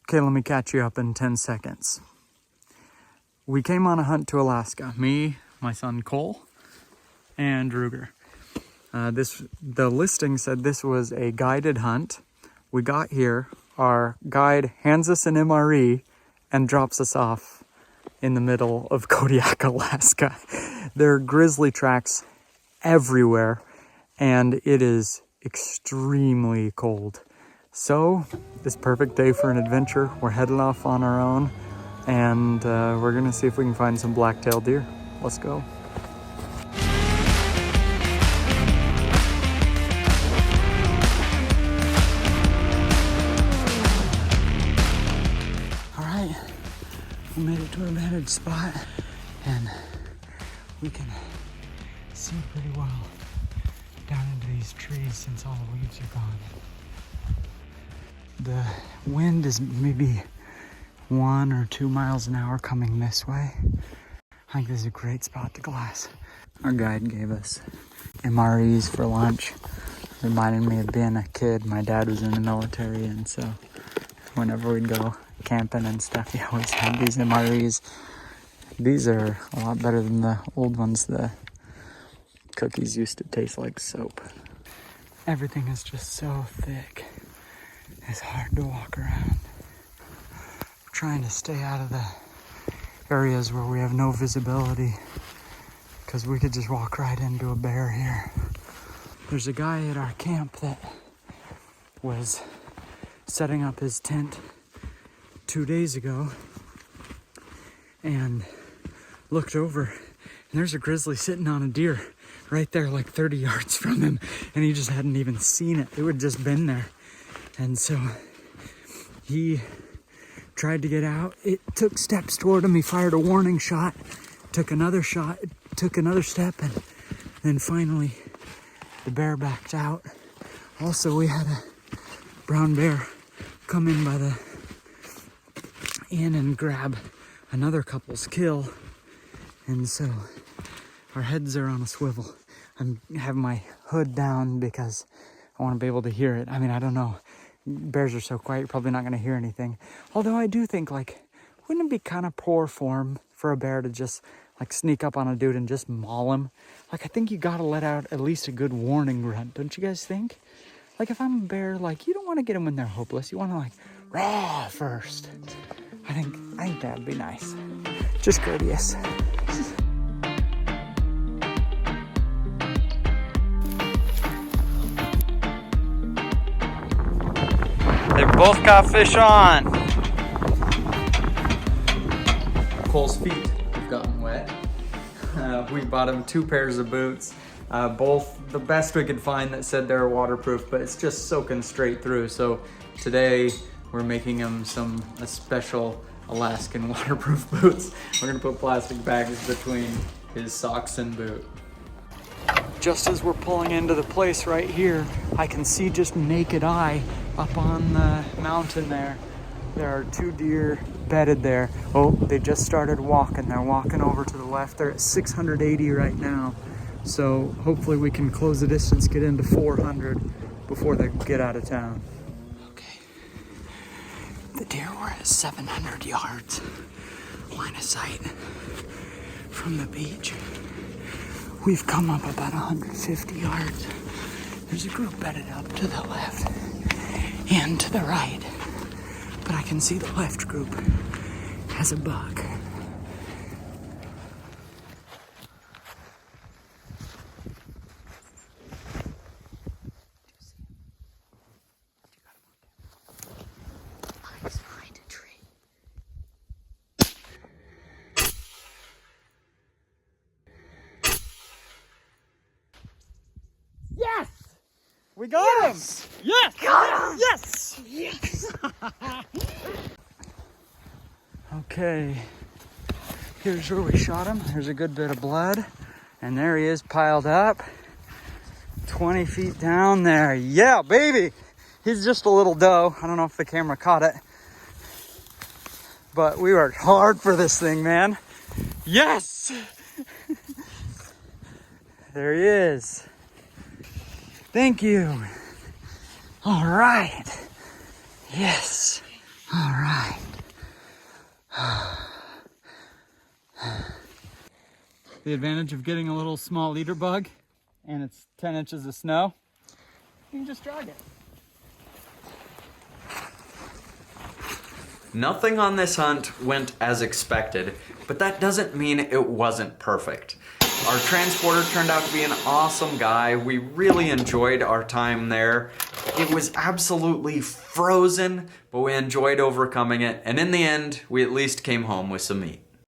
Okay, let me catch you up in 10 seconds. We came on a hunt to Alaska. Me, my son Cole, and Ruger. The listing said this was a guided hunt. We got here, our guide hands us an MRE and drops us off in the middle of Kodiak, Alaska. There are grizzly tracks everywhere, and it is extremely cold. So, this perfect day for an adventure. We're heading off on our own, and we're gonna see if we can find some black-tailed deer. Let's go. We made it to a vantage spot, and we can see pretty well down into these trees since all the leaves are gone. The wind is maybe 1 or 2 miles an hour coming this way. I think this is a great spot to glass. Our guide gave us MREs for lunch. Reminded me of being a kid. My dad was in the military, and so whenever we'd go camping and stuff, he always had these MREs. These are a lot better than the old ones. The cookies used to taste like soap. Everything is just so thick. It's hard to walk around. We're trying to stay out of the areas where we have no visibility, because we could just walk right into a bear here. There's a guy at our camp that was setting up his tent 2 days ago and looked over, and there's a grizzly sitting on a deer right there, like 30 yards from him, and he just hadn't even seen it. It would just been there. And so he tried to get out. It took steps toward him. He fired a warning shot, took another shot, took another step, and then finally the bear backed out. Also, we had a brown bear come in by the inn and grab another couple's kill, and so our heads are on a swivel. I have my hood down because I want to be able to hear it. I mean, I don't know. Bears are so quiet, you're probably not going to hear anything. Although I do think, like, wouldn't it be kind of poor form for a bear to just like sneak up on a dude and just maul him? Like, I think you got to let out at least a good warning grunt, don't you guys think? Like, if I'm a bear, like, you don't want to get them when they're hopeless. You want to, like, raw first. I think that'd be nice. Just courteous. They've both got fish on. Cole's feet have gotten wet. We bought him 2 pairs of boots. Both the best we could find that said they're waterproof, but it's just soaking straight through. So today we're making him a special Alaskan waterproof boots. We're gonna put plastic bags between his socks and boot. Just as we're pulling into the place right here, I can see just naked eye up on the mountain there. There are 2 deer bedded there. Oh, they just started walking. They're walking over to the left. They're at 680 right now. So hopefully we can close the distance, get into 400 before they get out of town. Okay. The deer were at 700 yards line of sight from the beach. We've come up about 150 yards. There's a group bedded up to the left and to the right, but I can see the left group has a buck. Yes! We got him! Yes! Got him! Yes! Yes! Okay. Here's where we shot him. There's a good bit of blood. And there he is piled up. 20 feet down there. Yeah, baby! He's just a little doe. I don't know if the camera caught it. But we worked hard for this thing, man. Yes! There he is. Thank you. All right. Yes. All right. The advantage of getting a little small leader bug, and it's 10 inches of snow, you can just drag it. Nothing on this hunt went as expected, but that doesn't mean it wasn't perfect. Our transporter turned out to be an awesome guy. We really enjoyed our time there. It was absolutely frozen, but we enjoyed overcoming it, and in the end, we at least came home with some meat.